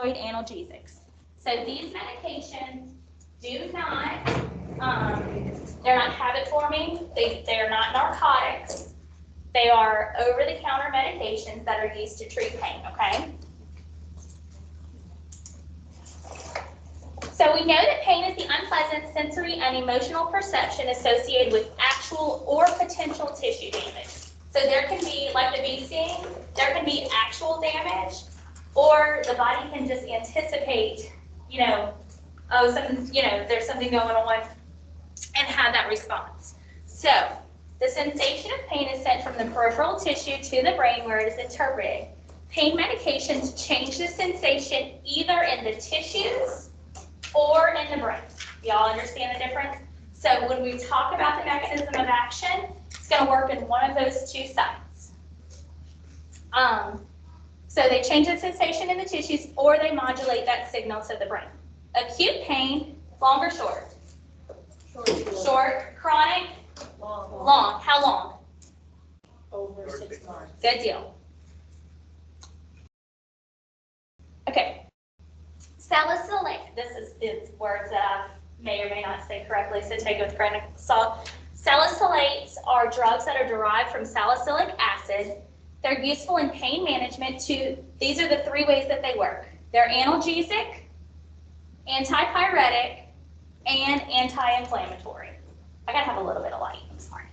analgesics. So these medications do not, they're not habit forming, they're not narcotics. They are over-the-counter medications that are used to treat pain, okay? So we know that pain is the unpleasant sensory and emotional perception associated with actual or potential tissue damage. So there can be, like the bee sting, there can be actual damage, or the body can just anticipate, oh, there's something going on, and have that response. So the sensation of pain is sent from the peripheral tissue to the brain where it is interpreted. Pain medications change the sensation either in the tissues or in the brain. Y'all understand the difference? So when we talk about the mechanism of action, it's going to work in one of those two sites. So they change the sensation in the tissues or they modulate that signal to the brain. Acute pain, long or short? Short. Chronic? Long. How long? Over 6 months. Good deal. Okay. Salicylic. This is words that I may or may not say correctly, so take it with a grain of salt. Salicylates are drugs that are derived from salicylic acid. They're useful in pain management these are the three ways that they work. They're analgesic, antipyretic, and anti-inflammatory. I gotta have a little bit of light, I'm sorry.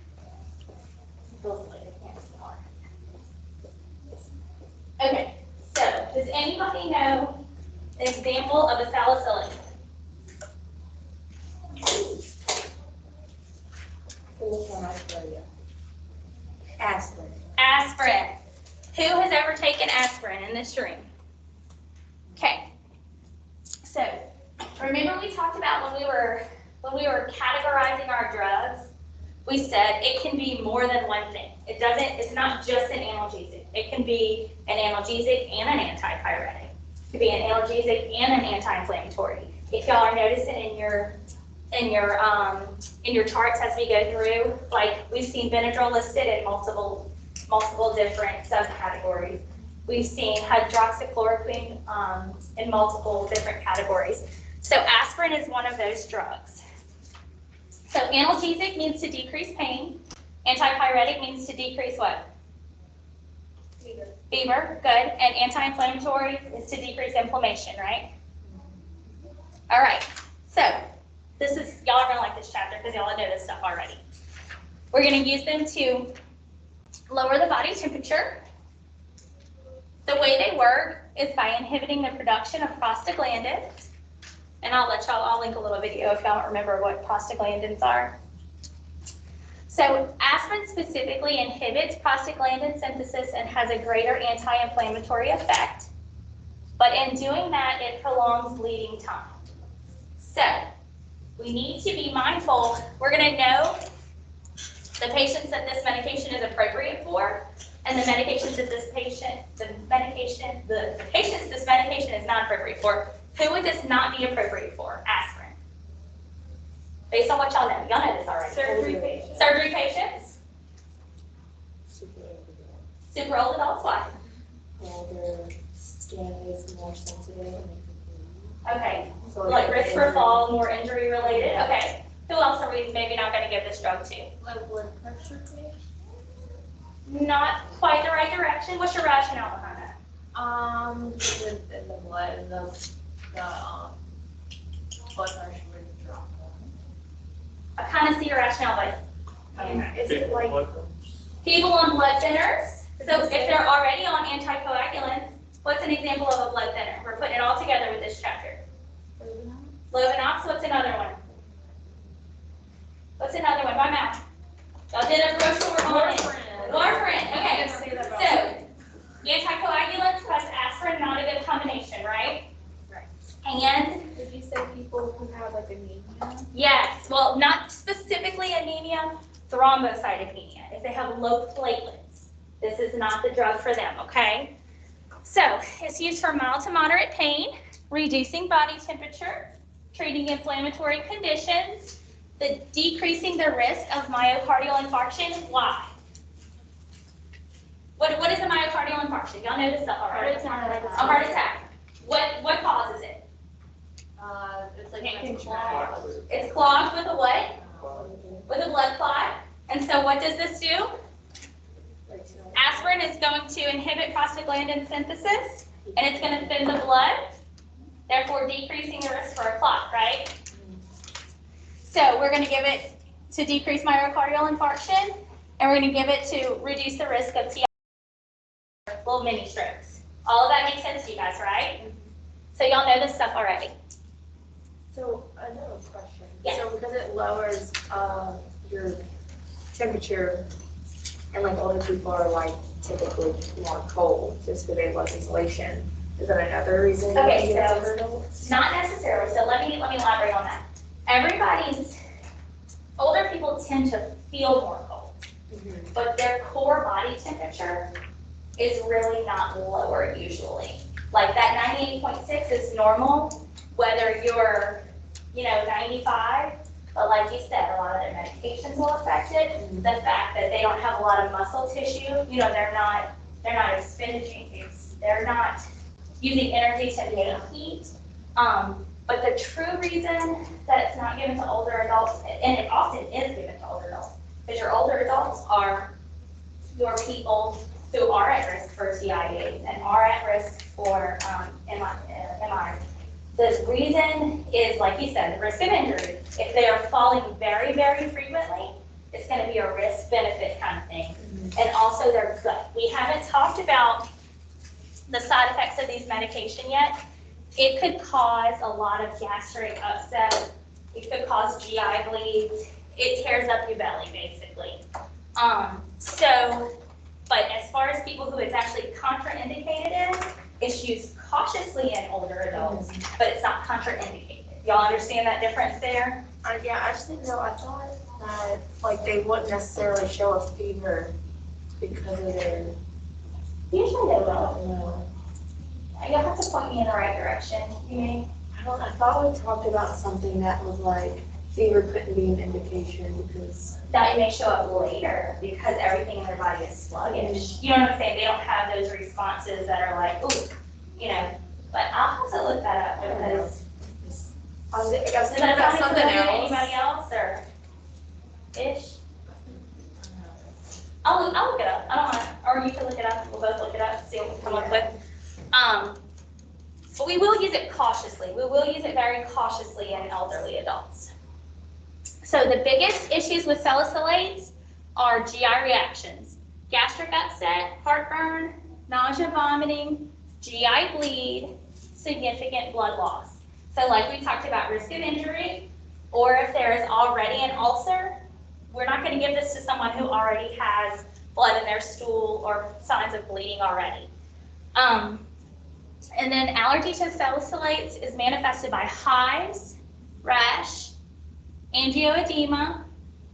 Okay, so does anybody know an example of a salicylic? Aspirin. Aspirin. Who has ever taken aspirin in this room? Okay. So remember we talked about when we were categorizing our drugs, we said it can be more than one thing. It's not just an analgesic. It can be an analgesic and an antipyretic. It could be an analgesic and an anti-inflammatory. If y'all are noticing in your charts as we go through, like we've seen Benadryl listed in multiple different subcategories. We've seen hydroxychloroquine in multiple different categories. So aspirin is one of those drugs. So analgesic means to decrease pain. Antipyretic means to decrease what? Fever. Fever, good. And anti-inflammatory is to decrease inflammation, right? All right. So y'all are gonna like this chapter because y'all know this stuff already. We're gonna use them to lower the body temperature. The way they work is by inhibiting the production of prostaglandins. And I'll link a little video if y'all don't remember what prostaglandins are. So aspirin specifically inhibits prostaglandin synthesis and has a greater anti-inflammatory effect. But in doing that, it prolongs bleeding time. So we need to be mindful. We're going to know the patients that this medication is appropriate for, and the medications that the patients this medication is not appropriate for. Who would this not be appropriate for? Aspirin. Based on what y'all know. Y'all know this already. Surgery patients. Surgery patients. Super old adults. Why? Their skin is more sensitive. Okay. So like risk for fall, more injury related. Okay. Who else are we maybe not going to give this drug to? Low blood pressure patients. Not quite the right direction. What's your rationale behind that? In the blood and the blood pressure would drop. I kind of see your rationale, but Is it like people on blood thinners? So if they're already on anticoagulants, what's an example of a blood thinner? We're putting it all together with this chapter. Lovenox, what's another one? What's another one? My mouth. Y'all did a brochure on it. Warfarin. Okay. So anticoagulants plus aspirin, not a good combination, right? Right. And did you say people who have like anemia? yes, well, not specifically anemia, thrombocytopenia. If they have low platelets, this is not the drug for them, okay? So it's used for mild to moderate pain, reducing body temperature, treating inflammatory conditions, decreasing the risk of myocardial infarction. Why? What is a myocardial infarction? Y'all know this stuff already. A heart attack. What causes it? It's like Can't when it's control. clogged. It's clogged with a what? With a blood clot. And so what does this do? Aspirin is going to inhibit prostaglandin synthesis, and it's going to thin the blood, therefore decreasing the risk for a clot, right? So we're going to give it to decrease myocardial infarction, and we're going to give it to reduce the risk of TIA, little mini strokes. All of that makes sense to you guys, right? So y'all know this stuff already. So another question. Yes. So because it lowers your temperature, and like older people are like typically more cold just because they have less insulation. Is that another reason? Okay, you get so- older adults? Not necessarily. So let me elaborate on that. Older people tend to feel more cold, but their core body temperature is really not lower usually. Like that 98.6 is normal, whether you're, 95, but like you said, a lot of their medications will affect it. The fact that they don't have a lot of muscle tissue, they're not expending, they're not using energy to make heat. But the true reason that it's not given to older adults, and it often is given to older adults, because your older adults are your people who are at risk for TIAs and are at risk for MIs. The reason is, like you said, the risk of injury. If they are falling very, very frequently, it's going to be a risk-benefit kind of thing. And also their gut. We haven't talked about the side effects of these medication yet. It could cause a lot of gastric upset. It could cause GI bleeds. It tears up your belly, basically. But as far as people who it's actually contraindicated in, it's used cautiously in older adults, but it's not contraindicated. Y'all understand that difference there? Yeah, I just didn't know. I thought that like they wouldn't necessarily show a fever because of their. Usually they will. No. You'll have to point me in the right direction. You mean? I thought we talked about something that was like fever couldn't be an indication because. That may show up later because everything in their body is sluggish. You know what I'm saying? They don't have those responses that are like, ooh, But I'll have to look that up because. I was thinking Does that about sound something familiar to else. anybody else or ish? I'll look it up. I don't want to, or you can look it up. We'll both look it up, see what we come up with. But we will use it cautiously. We will use it very cautiously in elderly adults. So the biggest issues with salicylates are GI reactions: gastric upset, heartburn, nausea, vomiting, GI bleed, significant blood loss. So like we talked about risk of injury, or if there is already an ulcer, we're not going to give this to someone who already has blood in their stool or signs of bleeding already. And then allergy to salicylates is manifested by hives, rash, angioedema,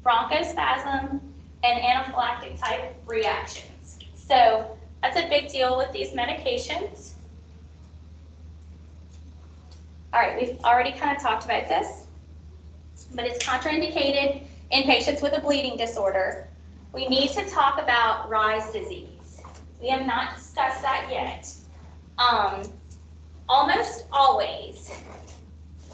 bronchospasm, and anaphylactic type reactions. So that's a big deal with these medications. All right, we've already kind of talked about this, but it's contraindicated in patients with a bleeding disorder. We need to talk about Reye's disease. We have not discussed that yet. Almost always,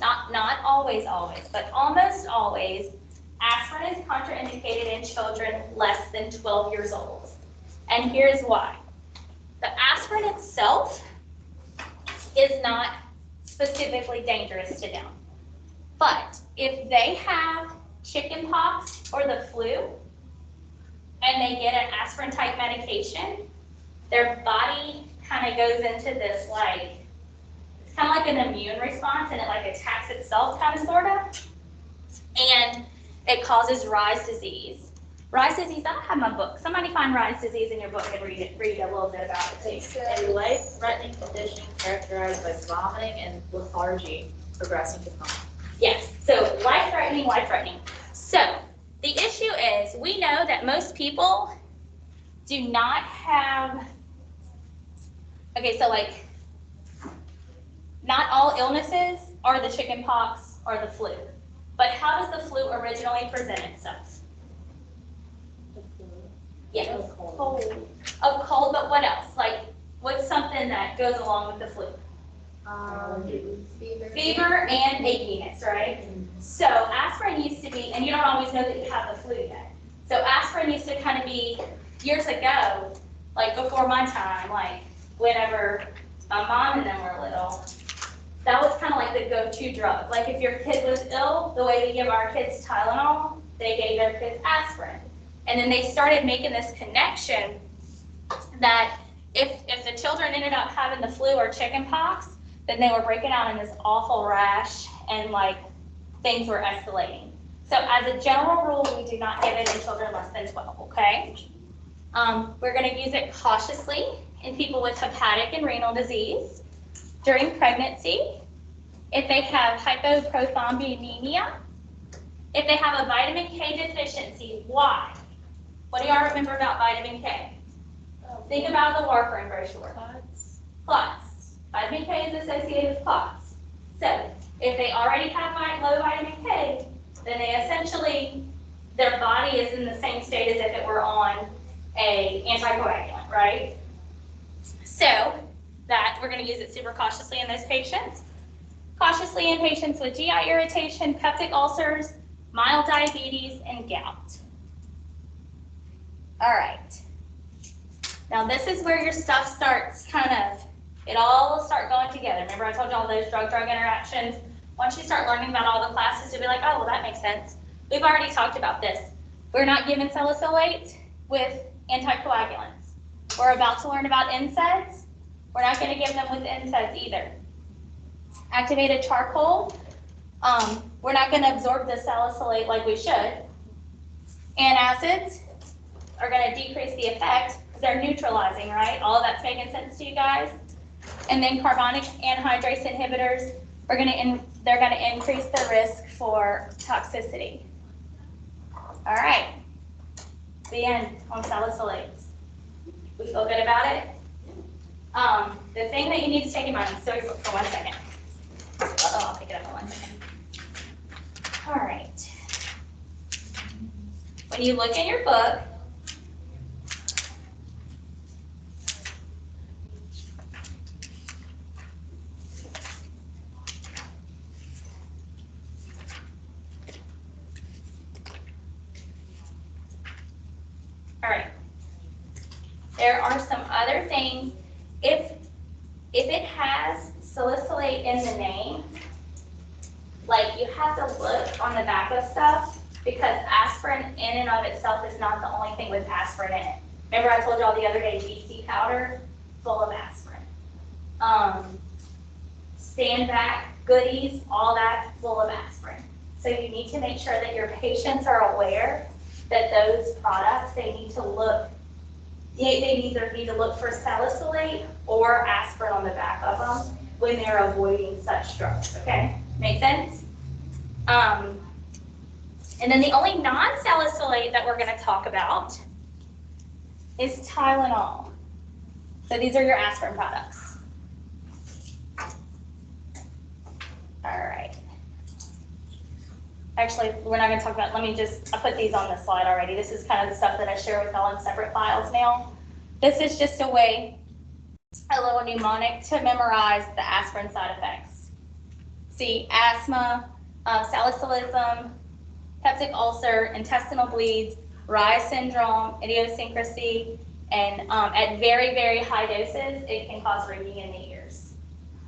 not always, but almost always, aspirin is contraindicated in children less than 12 years old. And here's why. The aspirin itself is not specifically dangerous to them. But if they have chicken pox or the flu, and they get an aspirin type medication, their body kind of goes into this it's kind of like an immune response, and it attacks itself kind of sort of, and it causes Reye's disease. Reye's disease, I don't have my book. Somebody find Reye's disease in your book and read a little bit about it. It's a life-threatening condition characterized by vomiting and lethargy progressing to coma. Yes, so life-threatening. So the issue is we know that most people do not have, not all illnesses are the chicken pox or the flu. But how does the flu originally present itself? Yeah, cold, but what else? What's something that goes along with the flu? Fever and achiness, right? So aspirin used to be, and you don't always know that you have the flu yet. So aspirin used to kind of be, years ago, like before my time, like whenever my mom and them were little, that was kind of like the go-to drug. Like if your kid was ill, the way we give our kids Tylenol, they gave their kids aspirin. And then they started making this connection that if the children ended up having the flu or chicken pox, then they were breaking out in this awful rash and like things were escalating. So as a general rule, we do not give it in children less than 12, okay? We're gonna use it cautiously in people with hepatic and renal disease, during pregnancy, if they have hypoprothrombonemia, if they have a vitamin K deficiency. Why? What do y'all remember about vitamin K? Think about the warfarin brochure. Clots. Vitamin K is associated with clots. So if they already have low vitamin K, then they essentially, their body is in the same state as if it were on a anticoagulant, right? So that we're going to use it super cautiously in those patients. Cautiously in patients with GI irritation, peptic ulcers, mild diabetes, and gout. All right. Now this is where your stuff starts it all will start going together. Remember I told you all those drug-drug interactions? Once you start learning about all the classes, you'll be like, oh, well, that makes sense. We've already talked about this. We're not giving salicylate with anticoagulants. We're about to learn about NSAIDs. We're not going to give them with NSAIDs either. Activated charcoal, we're not going to absorb the salicylate like we should. Antacids are going to decrease the effect because they're neutralizing, right? All of that's making sense to you guys? And then carbonic anhydrase inhibitors, they're going to increase the risk for toxicity. All right, the end on salicylates. We feel good about it? The thing that you need to take in mind, sorry for 1 second. I'll pick it up in 1 second. All right. When you look in your book, all right. There are some other things. If it has salicylate in the name, like you have to look on the back of stuff because aspirin in and of itself is not the only thing with aspirin in it. Remember I told you all the other day, GC powder, full of aspirin. Stand back, goodies, all that full of aspirin. So you need to make sure that your patients are aware that those products, they either need to look for salicylate or aspirin on the back of them when they're avoiding such drugs, okay? Make sense? And then the only non-salicylate that we're gonna talk about is Tylenol. So these are your aspirin products. All right. Actually, we're not gonna talk about, I put these on the slide already. This is kind of the stuff that I share with y'all in separate files now. This is just a way, a little mnemonic to memorize the aspirin side effects. See, asthma, salicylism, peptic ulcer, intestinal bleeds, Reye syndrome, idiosyncrasy, and at very, very high doses, it can cause ringing in the ears.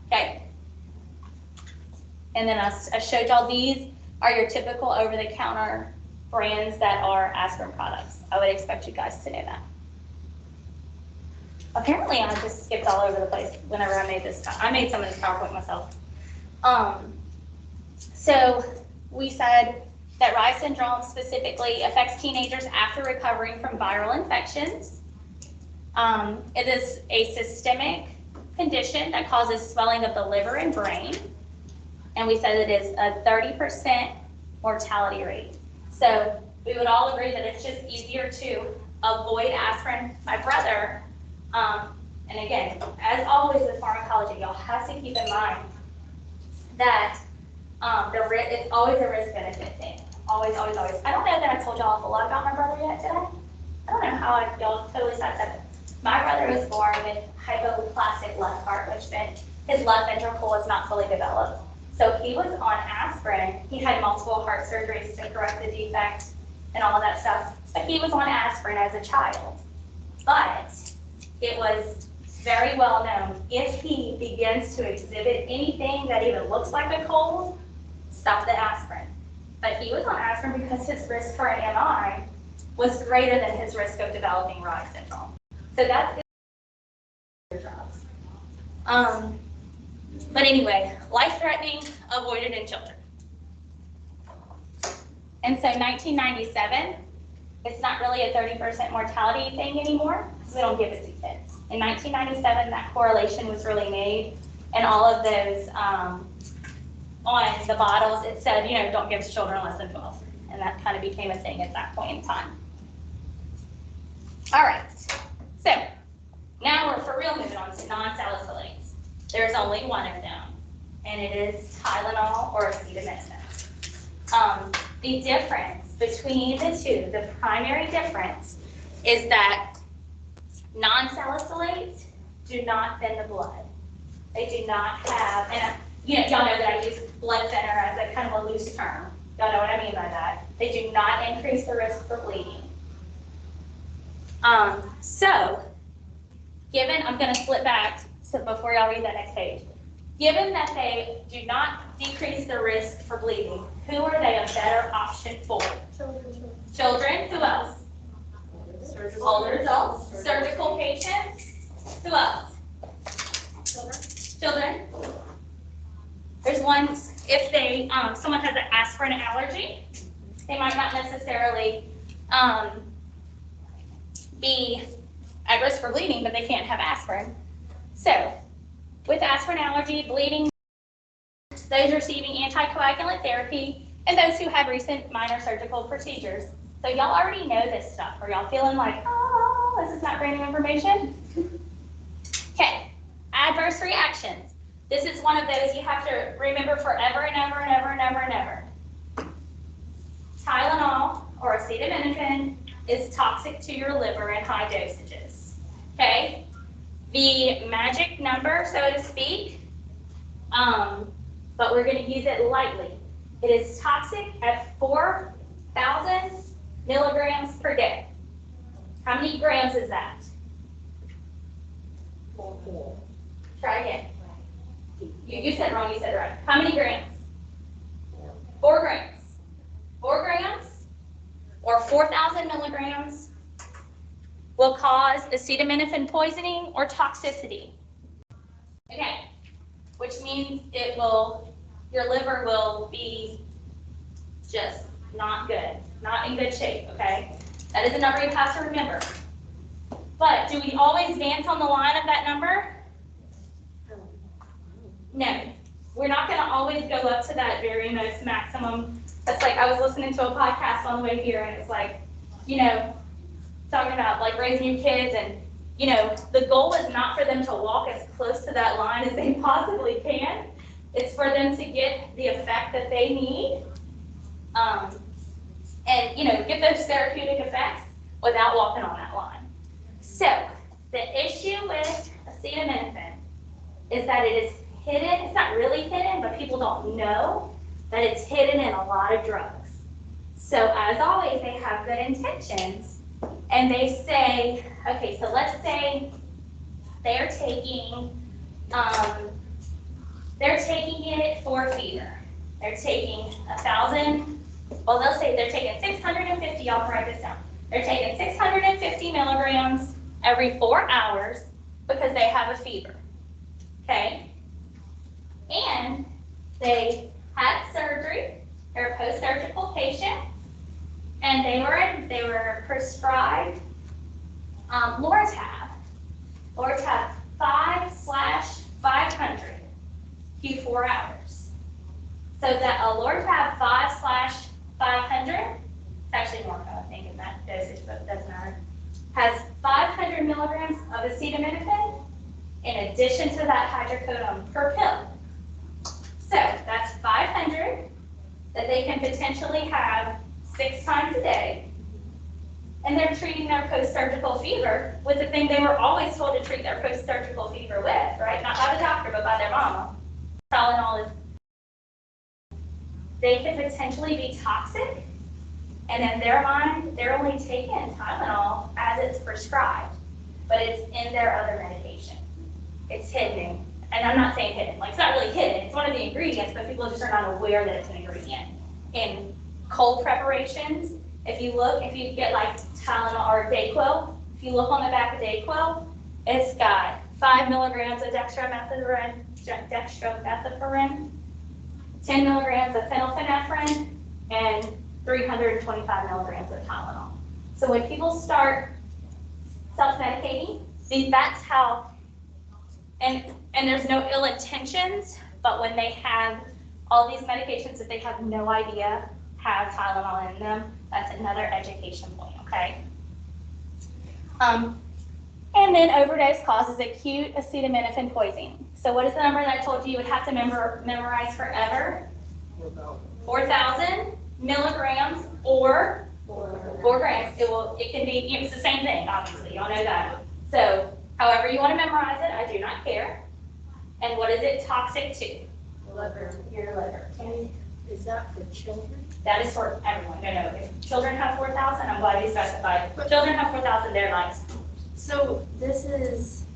Okay. And then I showed y'all these are your typical over-the-counter brands that are aspirin products. I would expect you guys to know that. Apparently, I just skipped all over the place whenever I made this. I made some of this PowerPoint myself. So we said that Reye syndrome specifically affects teenagers after recovering from viral infections. It is a systemic condition that causes swelling of the liver and brain. And we said it is a 30% mortality rate. So we would all agree that it's just easier to avoid aspirin. My brother, and again, as always with pharmacology, y'all have to keep in mind that it's always a risk-benefit thing. Always, always, always. I don't know that I told y'all a whole lot about my brother yet, did I? I don't know how y'all totally sidestepped it. My brother was born with hypoplastic left heart, which meant his left ventricle was not fully developed. So he was on aspirin. He had multiple heart surgeries to correct the defect and all of that stuff. But he was on aspirin as a child. But it was very well known, if he begins to exhibit anything that even looks like a cold, stop the aspirin. But he was on aspirin because his risk for an MI was greater than his risk of developing Rye syndrome. So that's drugs. But anyway, life-threatening, avoided in children. And so 1997, it's not really a 30% mortality thing anymore, because we don't give it to kids. In 1997, that correlation was really made, and all of those on the bottles, it said, you know, don't give to children less than 12. And that kind of became a thing at that point in time. All right, so now we're for real moving on to non-salicylates. There's only one of them, and it is Tylenol or acetaminophen. The difference between the two, the primary difference, is that non-salicylates do not thin the blood. They do not have, and y'all know that I use blood thinner as a kind of a loose term. Y'all know what I mean by that. They do not increase the risk for bleeding. So, given, I'm going to flip back so before y'all read that next page. Given that they do not decrease the risk for bleeding, who are they a better option for? Children. Who else? Older adults. Surgical patients. Who else? Children. There's one, if they, someone has an aspirin allergy, they might not necessarily be at risk for bleeding, but they can't have aspirin. So, with aspirin allergy, bleeding, those receiving anticoagulant therapy, and those who have recent minor surgical procedures. So y'all already know this stuff. Are y'all feeling like, oh, this is not brand new information? Okay, adverse reactions. This is one of those you have to remember forever and ever and ever and ever and ever. Tylenol or acetaminophen is toxic to your liver in high dosages. Okay? The magic number, so to speak, but we're going to use it lightly. It is toxic at 4,000 milligrams per day. How many grams is that? 4. Try again. You said wrong, you said right. How many grams? 4 grams. 4 grams or 4,000 milligrams will cause acetaminophen poisoning or toxicity. Okay, which means it will, your liver will be just not good, not in good shape, okay? That is a number you have to remember. But do we always dance on the line of that number? No. We're not going to always go up to that very most maximum. That's like, I was listening to a podcast on the way here, and it's like, you know, talking about like raising your kids, and you know, the goal is not for them to walk as close to that line as they possibly can. It's for them to get the effect that they need, and you know, get those therapeutic effects without walking on that line. So the issue with acetaminophen is that it is hidden. It's not really hidden, but people don't know that it's hidden in a lot of drugs. So as always, they have good intentions, and they say, okay, so let's say they're taking it for fever. They're taking 1,000. Well, they'll say they're taking 650. Y'all write this down. They're taking 650 milligrams every 4 hours because they have a fever. Okay, and they had surgery. They're a post-surgical patient, and they were prescribed Loratab. Loratab 5/500 Q4 hours. So that a Loratab 5/500, it's actually more I think in that dosage, but it doesn't matter, has 500 milligrams of acetaminophen in addition to that hydrocodone per pill. So that's 500 that they can potentially have 6 times a day, and they're treating their post-surgical fever with the thing they were always told to treat their post-surgical fever with, right? Not by the doctor, but by their mom. they could potentially be toxic. And in their mind, they're only taking Tylenol as it's prescribed, but it's in their other medication. It's hidden. And I'm not saying hidden, like it's not really hidden, it's one of the ingredients, but people just are not aware that it's an ingredient. In cold preparations, if you get like Tylenol or Dayquil, if you look on the back of Dayquil, it's got 5 milligrams of dextromethorphan, 10 milligrams of phenylphenephrine, and 325 milligrams of Tylenol. So when people start self-medicating, see, that's how, and there's no ill intentions, but when they have all these medications that they have no idea have Tylenol in them, that's another education point, okay? And then overdose causes acute acetaminophen poisoning. So what is the number that I told you would have to memorize forever? 4,000 milligrams or 4 grams. It can be, it's the same thing, obviously, y'all know that. So however you want to memorize it, I do not care. And what is it toxic to? Your liver. Is that for children? That is for everyone. No, if children have 4,000, I'm glad you specified. If children have 4,000, they're like. So this is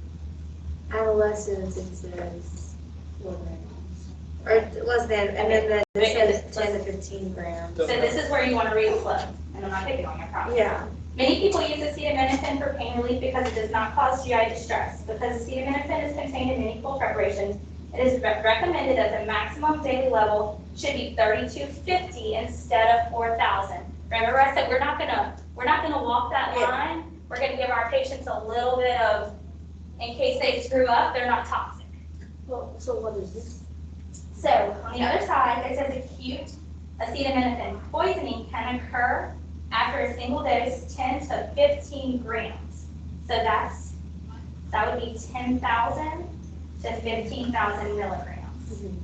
adolescents, it says 4 grams. Or less than, and then this says 10 to 15 grams. So this is where you want to read slow, and I'm not picking on your problem. Yeah. Many people use acetaminophen for pain relief because it does not cause GI distress. Because acetaminophen is contained in many cold preparations, it is recommended that the maximum daily level should be 3,250 instead of 4,000. Remember I said we're not gonna walk that line. We're gonna give our patients a little bit of, in case they screw up, they're not toxic. Well, so what is this? So on the other side, it says acute acetaminophen poisoning can occur after a single dose 10 to 15 grams. So that would be 10,000 to 15,000 milligrams. Mm-hmm.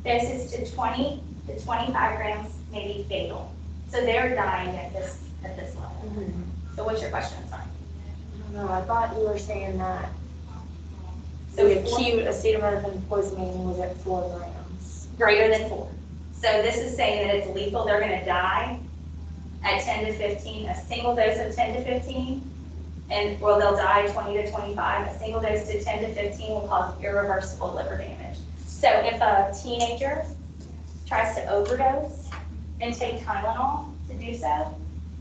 Doses to 20 to 25 grams may be fatal. So they're dying at this level. Mm-hmm. So what's your question? Sorry. I don't know, I thought you were saying that So the acute acetaminophen poisoning was at 4 grams. Greater than 4. So this is saying that it's lethal. They're going to die at 10 to 15, a single dose of 10 to 15, and well, they'll die 20 to 25. A single dose to 10 to 15 will cause irreversible liver damage. So if a teenager tries to overdose and take Tylenol to do so,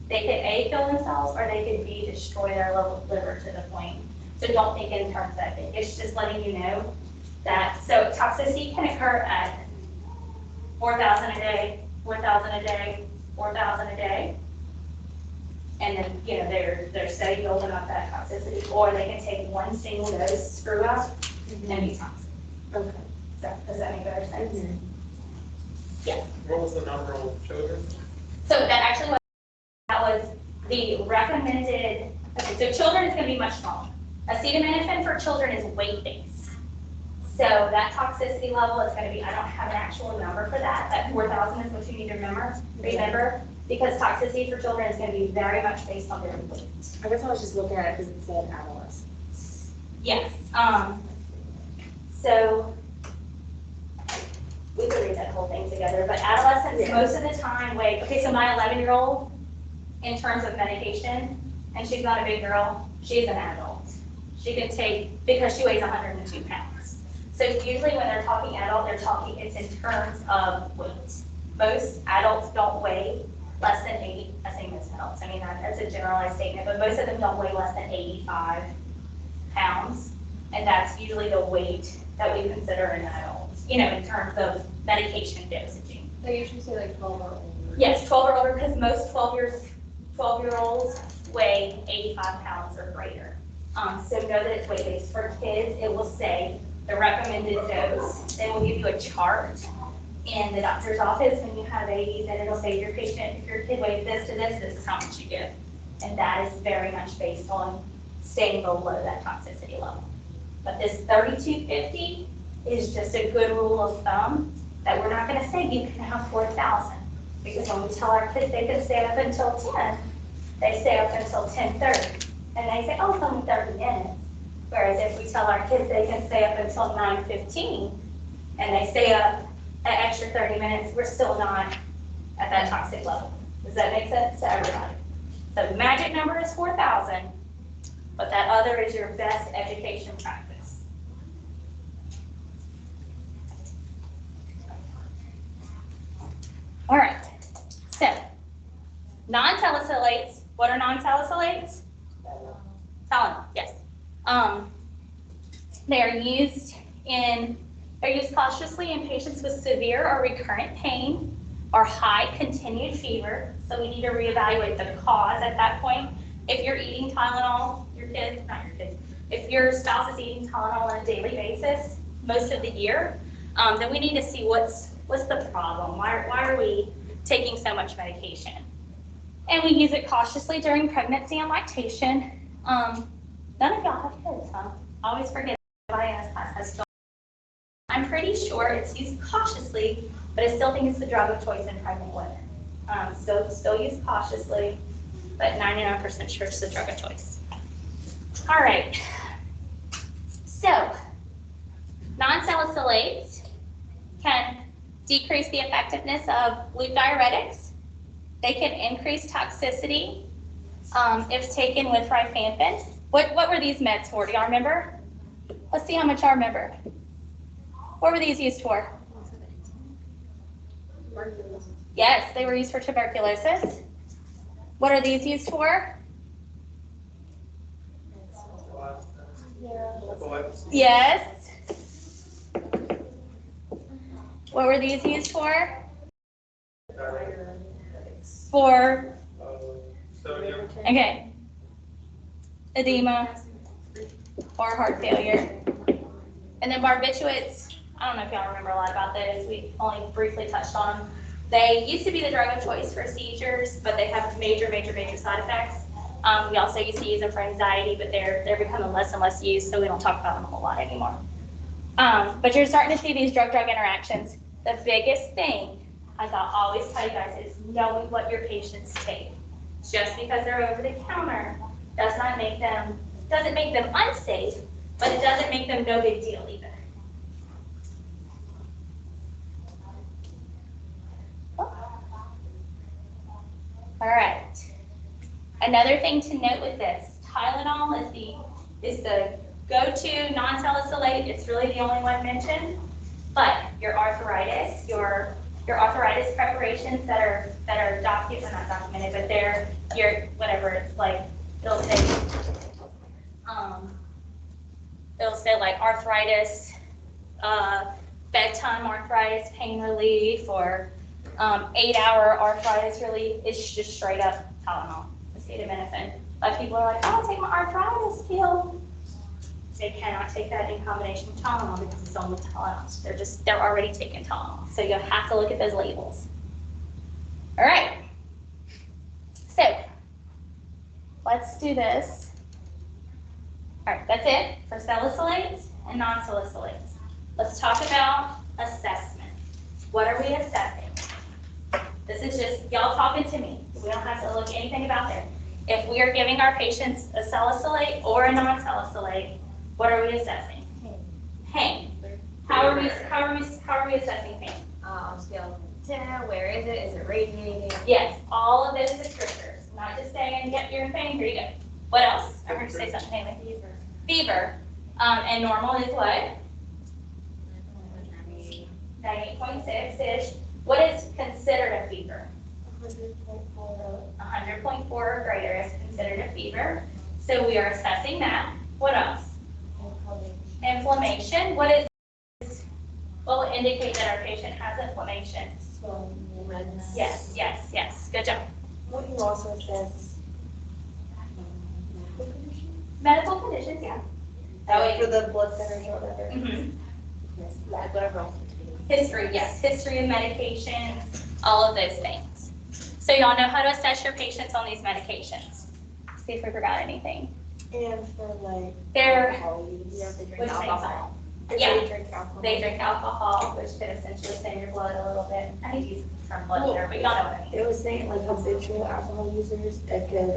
they could A, kill themselves, or they could B, destroy their liver to the point. So don't think in terms of it. It's just letting you know that, so toxicity can occur at 4,000 a day, 4,000 a day, 4,000 a day. And then, they're steady building up that toxicity, or they can take one single dose, screw up, and be toxic. Okay. So, does that make better sense? Mm-hmm. Yeah. What was the number of children? So that was the recommended, okay, so children is going to be much smaller. Acetaminophen for children is weight-based. So that toxicity level is going to be, I don't have an actual number for that. That 4,000 is what you need to remember, because toxicity for children is going to be very much based on their weight. I guess I was just looking at it because it said adolescents. Yes. So we could read that whole thing together, but adolescents most of the time weigh, okay, so my 11-year-old, in terms of medication, and she's not a big girl, she's an adult. She can take, because she weighs 102 pounds. So usually when they're talking adult, it's in terms of weight. Most adults don't weigh less than 80, I say most adults, I mean, that's a generalized statement, but most of them don't weigh less than 85 pounds. And that's usually the weight that we consider an adult, in terms of medication dosaging. They usually say like 12 or older. Yes, 12 or older, because most 12-year-olds weigh 85 pounds or greater. So know that it's weight-based. For kids, it will say the recommended dose. They will give you a chart in the doctor's office when you have babies, and it'll say your patient, if your kid weighs this to this is how much you give. And that is very much based on staying below that toxicity level. But this 3,250 is just a good rule of thumb that we're not going to say you can have 4,000. Because when we tell our kids they can stay up until 10, they stay up until 10:30. And they say, oh, it's only 30 minutes. Whereas if we tell our kids they can stay up until 9:15, and they stay up that extra 30 minutes, we're still not at that toxic level. Does that make sense to everybody? So the magic number is 4,000, but that other is your best education practice. All right, so non-salicylates, what are non-salicylates? Tylenol, yes. They're used cautiously in patients with severe or recurrent pain or high continued fever. So we need to reevaluate the cause at that point. If you're eating Tylenol, if your spouse is eating Tylenol on a daily basis most of the year, then we need to see what's the problem. Why are we taking so much medication? And we use it cautiously during pregnancy and lactation. None of y'all have kids, huh? I always forget everybody in this class has children. I'm pretty sure it's used cautiously, but I still think it's the drug of choice in pregnant women. Still used cautiously, but 99% sure it's the drug of choice. All right. So, non-salicylates can decrease the effectiveness of loop diuretics. They can increase toxicity if taken with rifampin. What were these meds for? Do y'all remember? Let's see how much y'all remember. What were these used for? Yes, they were used for tuberculosis. What are these used for? Yes. What were these used for? For? Sodium. Okay. Edema or heart failure. And then barbiturates, I don't know if y'all remember a lot about this. We only briefly touched on them. They used to be the drug of choice for seizures, but they have major side effects. We also used to use them for anxiety, but they're becoming less and less used, so we don't talk about them a whole lot anymore. But you're starting to see these drug-drug interactions. The biggest thing, as I always tell you guys, is knowing what your patients take. Just because they're over the counter doesn't make them unsafe, but it doesn't make them no big deal either. All right. Another thing to note with this, Tylenol is the go-to non-salicylate. It's really the only one mentioned. But your arthritis, your arthritis preparations that are not documented, but they're your whatever it's like, it'll say like arthritis, bedtime arthritis pain relief, or 8-hour arthritis relief. It's just straight up Tylenol, acetaminophen. Like people are like, oh, I'll take my arthritis pill. They cannot take that in combination with Tylenol because it's only Tylenol. They're already taking Tylenol. So you have to look at those labels. All right. So let's do this. All right, that's it for salicylates and non-salicylates. Let's talk about assessment. What are we assessing? This is just y'all talking to me. We don't have to look anything about there. If we are giving our patients a salicylate or a non-salicylate, what are we assessing? Pain. How are we assessing pain? Scale of 10, where is it? Is it radiating? Yes, all of those descriptors. Not just saying, yep, you're in pain, here you go. What else? I heard you say something, Haley. Fever. And normal is what? 98.6-ish. What is considered a fever? 100.4 or greater is considered a fever. So we are assessing that. What else? Inflammation. What will indicate that our patient has inflammation? Yes. Good job. What you also says? Medical conditions, yeah. For the blood thinners or whatever. Mm-hmm. Yes, whatever. History, yes. History of medications, all of those things. So y'all know how to assess your patients on these medications. See if we forgot anything. And for like They're, alcohol use, you have to drink which alcohol. Yeah. They drink alcohol. They drink alcohol, which could essentially thin your blood a little bit. I hate using the term blood thinner, but y'all know what I mean. It was saying like habitual alcohol users that could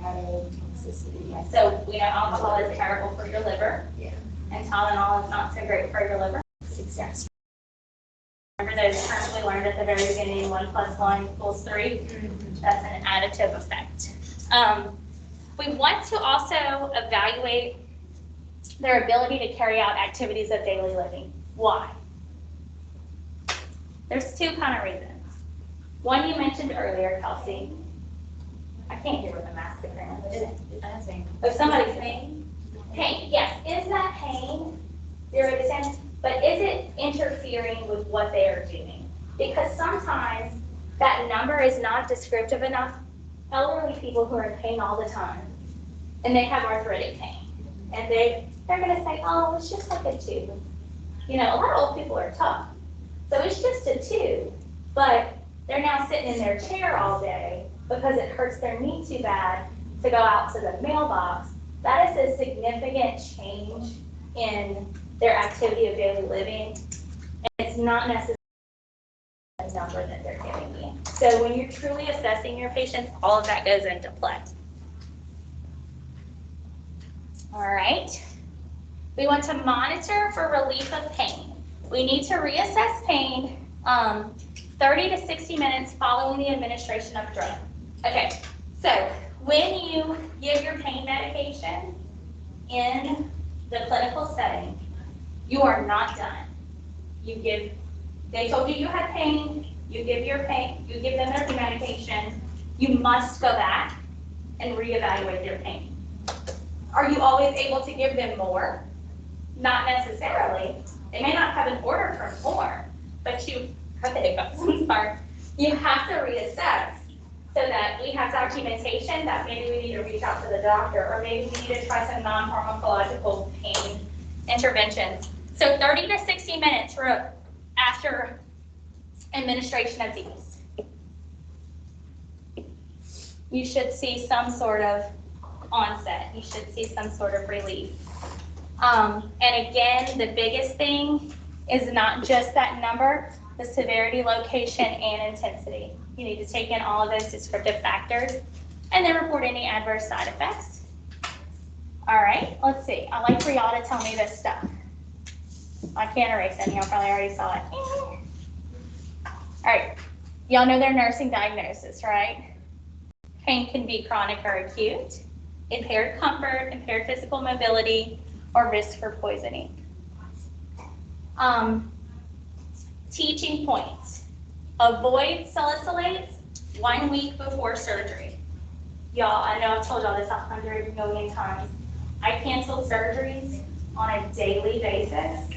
hepatotoxicity. So we know alcohol is terrible for your liver. Yeah. And Tylenol is not so great for your liver. It's exacerbated. Remember those terms we learned at the very beginning, 1 + 1 = 3? That's an additive effect. We want to also evaluate their ability to carry out activities of daily living. Why? There's two kind of reasons. One you mentioned earlier, Kelsey. I can't hear with the mask apparently. If somebody's pain, yes. Is that pain 0 to 10? But is it interfering with what they are doing? Because sometimes that number is not descriptive enough. Elderly people who are in pain all the time, and they have arthritic pain, and they're going to say, oh, it's just like a 2. You know, a lot of old people are tough, so it's just a 2. But they're now sitting in their chair all day because it hurts their knee too bad to go out to the mailbox. That is a significant change in their activity of daily living, and it's not necessarily a number that they're giving you. So when you're truly assessing your patients, all of that goes into play. All right. We want to monitor for relief of pain. We need to reassess pain 30 to 60 minutes following the administration of drug. Okay, so when you give your pain medication in the clinical setting, you are not done. They told you you had pain, you give them their medication, you must go back and reevaluate their pain. Are you always able to give them more? Not necessarily. They may not have an order for more, but you have the hiccups, I'm sorry. You have to reassess so that we have documentation that maybe we need to reach out to the doctor, or maybe we need to try some non-pharmacological pain interventions. So 30 to 60 minutes after administration of these, you should see some sort of onset. You should see some sort of relief. And again, the biggest thing is not just that number, the severity, location, and intensity. You need to take in all of those descriptive factors and then report any adverse side effects. All right, let's see. I'd like for y'all to tell me this stuff. I can't erase any, y'all probably already saw it. All right, y'all know their nursing diagnosis, right? Pain can be chronic or acute, impaired comfort, impaired physical mobility, or risk for poisoning. Teaching points. Avoid salicylates 1 week before surgery. Y'all, I know I've told y'all this 100 million times. I cancel surgeries on a daily basis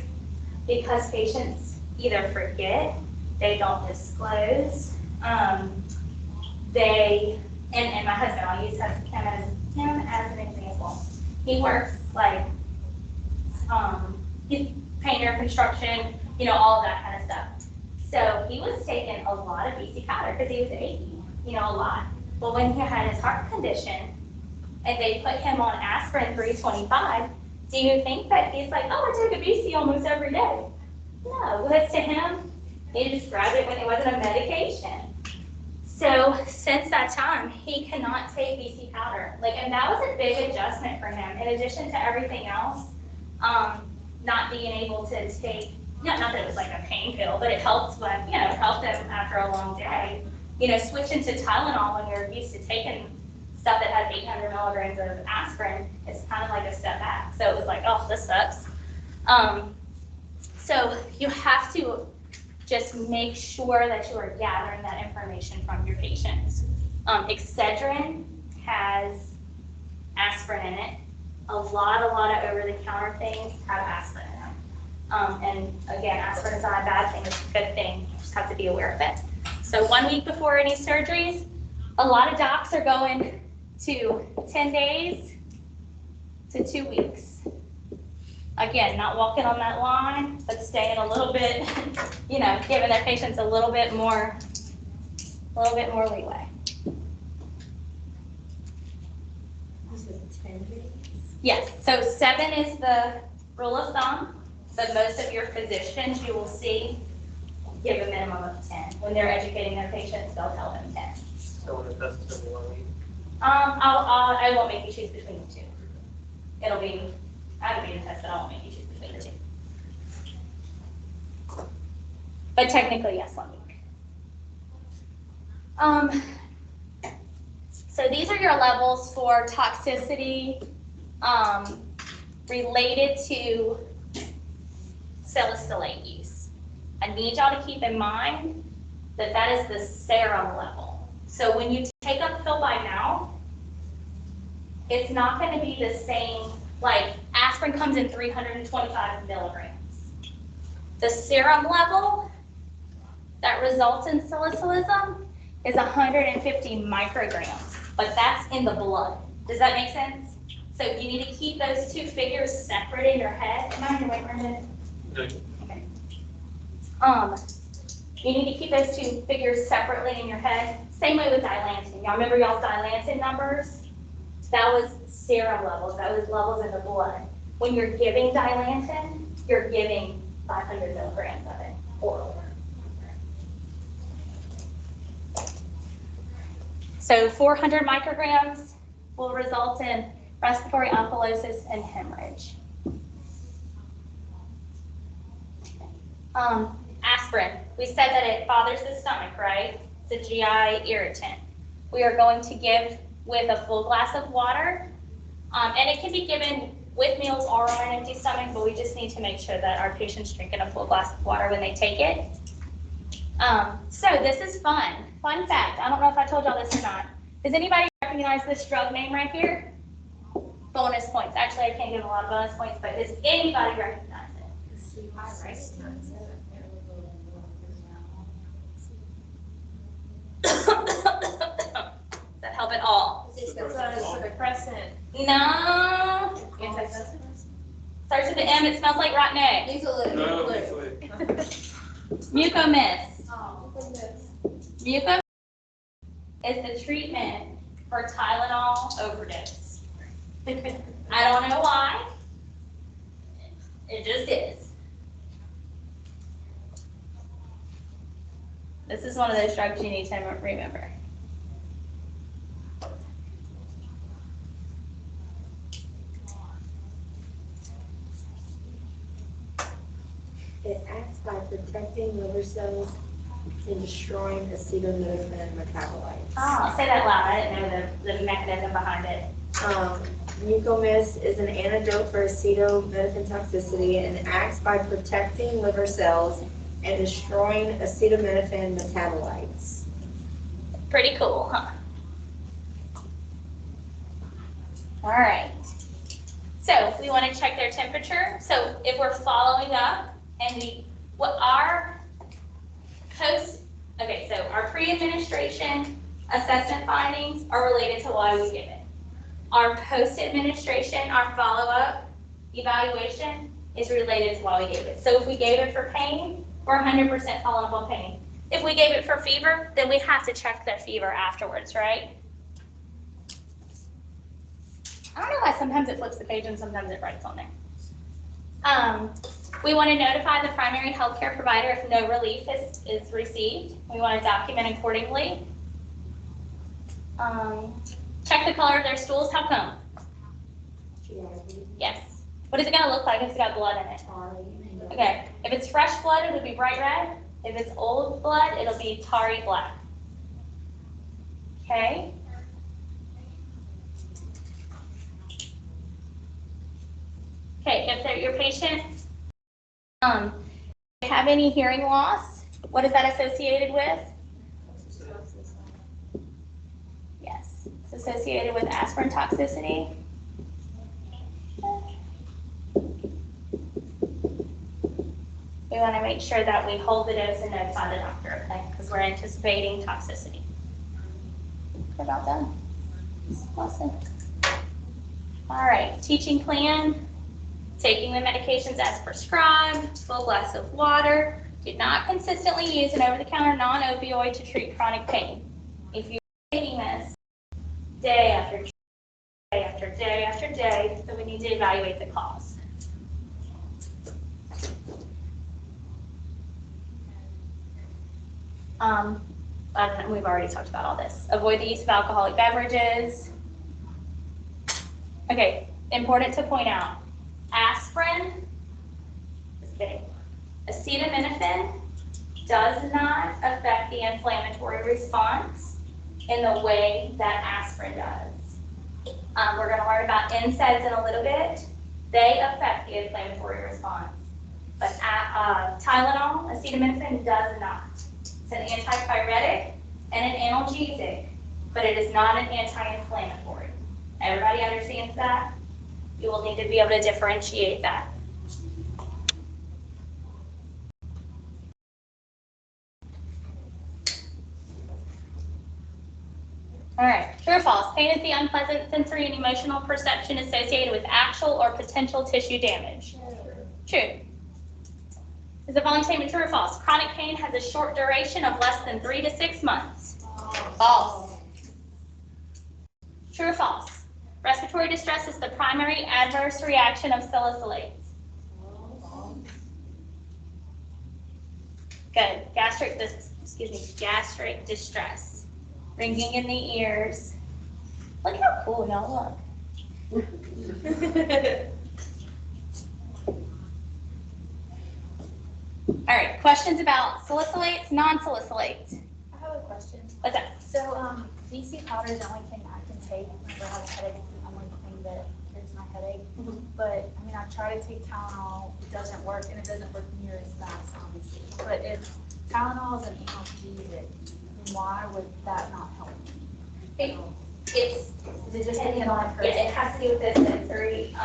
because patients either forget, they don't disclose, and my husband, I'll use him as an example. He works like painter, construction, you know, all of that kind of stuff. So he was taking a lot of BC powder because he was 80, you know, a lot. But when he had his heart condition and they put him on aspirin 325, do you think that he's like, oh, I take a BC almost every day? No, because to him, he just grabbed it when it wasn't a medication. So since that time, he cannot take BC powder. And that was a big adjustment for him. In addition to everything else, not being able to take, not that it was like a pain pill, but it helped when, you know, it helped him after a long day. You know, switching to Tylenol when you're used to taking stuff that has 800 milligrams of aspirin, it's kind of like a step back. So it was like, oh, this sucks. So you have to just make sure that you are gathering that information from your patients. Excedrin has aspirin in it. A lot of over-the-counter things have aspirin in them. And again, aspirin is not a bad thing, it's a good thing. You just have to be aware of it. So 1 week before any surgeries, a lot of docs are going to 10 days to 2 weeks. Again, not walking on that line, but staying a little bit, you know, giving their patients a little bit more leeway. Yes, so 7 is the rule of thumb, but most of your physicians you will see give a minimum of 10. When they're educating their patients, they'll tell them 10. So when it does to the 1 week? I won't make you choose between the two. It'll be, I haven't been tested, I won't make you choose between the two. But technically, yes, 1 week. So these are your levels for toxicity related to salicylate use. I need y'all to keep in mind that that is the serum level. So when you take a pill by mouth, it's not going to be the same, like aspirin comes in 325 milligrams. The serum level that results in salicylism is 150 micrograms, but that's in the blood. Does that make sense? So you need to keep those two figures separate in your head. Am I in your way, Brendan? No. Okay. You need to keep those two figures separately in your head. Same way with dilantin. Y'all remember y'all's dilantin numbers? That was serum levels. That was levels in the blood. When you're giving dilantin, you're giving 500 milligrams of it oral. So 400 micrograms will result in respiratory ampulosis and hemorrhage. Aspirin. We said that it bothers the stomach, right? It's a GI irritant. We are going to give with a full glass of water, and it can be given with meals or on an empty stomach, but we just need to make sure that our patients drink a full glass of water when they take it. So this is fun. Fun fact. I don't know if I told y'all this or not. Does anybody recognize this drug name right here? Bonus points. Actually, I can't give a lot of bonus points, but does anybody recognize it? Does that help at all? Suppressant. No. Antidepressants. Starts with the M. It smells like rotten egg. No, Mucomyst. Oh, Mucomyst is the treatment for Tylenol overdose. I don't know why. It just is. This is one of those drugs you need to remember. It acts by protecting liver cells and destroying acetaminophen metabolites. Oh, say that loud. I didn't know the mechanism behind it. Mucomyst is an antidote for acetaminophen toxicity and acts by protecting liver cells and destroying acetaminophen metabolites. Pretty cool, huh? All right. So we want to check their temperature. So if we're following up and our pre-administration assessment findings are related to why we give it. Our post-administration, our follow-up evaluation is related to why we gave it. So if we gave it for pain, we're 100% following up on pain. If we gave it for fever, then we have to check the fever afterwards, right? I don't know why sometimes it flips the page and sometimes it writes on there. We want to notify the primary healthcare provider if no relief is received. We want to document accordingly. Check the color of their stools. How come? Yes. What is it going to look like if it's got blood in it? Okay. If it's fresh blood, it'll be bright red. If it's old blood, it'll be tarry black. Okay. Okay, if your patient have any hearing loss, what is that associated with? Yes, it's associated with aspirin toxicity. We want to make sure that we hold the dose and notify the doctor, okay? Because we're anticipating toxicity. We're about done. Awesome. All right, teaching plan. Taking the medications as prescribed, full glass of water. Do not consistently use an over-the-counter non-opioid to treat chronic pain. If you're taking this day after day after day after day, then we need to evaluate the cause. We've already talked about all this. Avoid the use of alcoholic beverages. Okay, important to point out. Aspirin, acetaminophen, does not affect the inflammatory response in the way that aspirin does. We're going to learn about NSAIDs in a little bit. They affect the inflammatory response. But Tylenol, acetaminophen, does not. It's an antipyretic and an analgesic, but it is not an anti-inflammatory. Everybody understands that? You will need to be able to differentiate that. All right, true or false? Pain is the unpleasant sensory and emotional perception associated with actual or potential tissue damage. True. Is the following statement true or false? Chronic pain has a short duration of less than 3 to 6 months. False. True or false? Respiratory distress is the primary adverse reaction of salicylates. Good. Gastric distress. Ringing in the ears. Look how cool y'all look. All right, questions about salicylates, non-salicylates? I have a question. What's that? So, DC powder is the only thing I can take whenever I have a headache. It's the only thing that cures my headache. But, I mean, I try to take Tylenol, it doesn't work, and it doesn't work near as fast, obviously. But if Tylenol is an analgesic, then why would that not help me? It's Is it just depending on the person? it has to do with the sensory,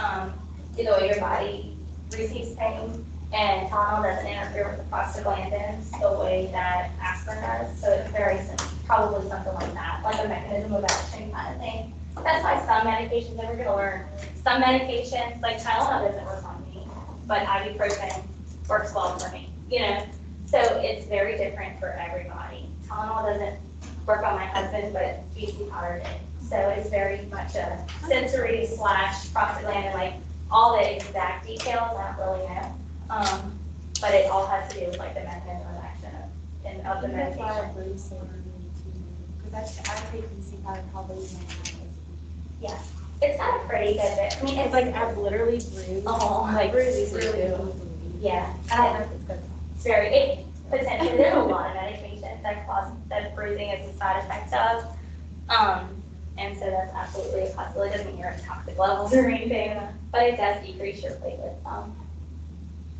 the way your body receives pain. And Tylenol doesn't interfere with the prostaglandins the way that aspirin does. So it's very simple, probably something like that, like a mechanism of action kind of thing. That's why some medications, and we're going to learn, some medications, like Tylenol doesn't work on me, but ibuprofen works well for me, you know? So it's very different for everybody. Tylenol doesn't work on my husband, but BC powder did. So it's very much a sensory / prostaglandin, like all the exact details, I don't really know. But it all has to do with like the mechanism of action of the That's why I medication. bruise so because I take DC powder probably even Yeah, it's got a pretty good bit. I mean, it's like, I've literally bruised. oh, Like, really, really. yeah. I don't know if it's good. It's very, potentially, there's a lot of medications that cause, that bruising is a side effect of. And so that's absolutely a possibility. It doesn't mean you're at toxic levels or anything, but it does decrease your platelets.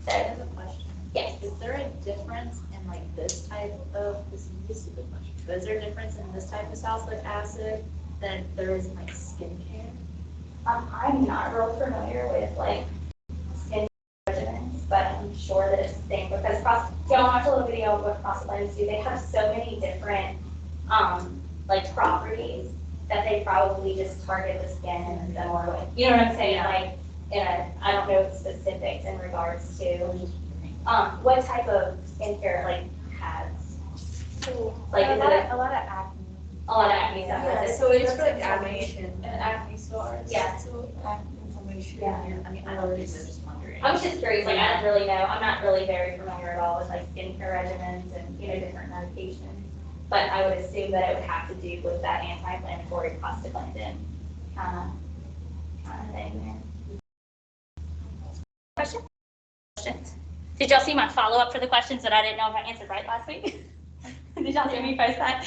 I have a question. Yes. Is there a difference in like this type of, this is a stupid question, but is there a difference in this type of salicylic acid than there is in like skincare? I'm not real familiar with like skin regimens, but I'm sure that it's the same because y'all watch a little video of what prostaglandins do. They have so many different like properties that they probably just target the skin in a similar way. You know what I'm saying? Yeah. Like, I don't know specifics in regards to what type of skincare like has like a is lot it of acne. a lot of acne stuff? Yeah, Is it- so it's for like inflammation and acne scars. Yeah. So acne inflammation. Yeah. I mean, I don't know, just wondering. I was just curious, like, I don't really know, I'm not really very familiar at all with like skincare regimens and, different medications. But I would assume that it would have to do with that anti-inflammatory prostaglandin kind of thing there. Questions? Did y'all see my follow-up for the questions that I didn't know if I answered right last week? Did y'all see me post that?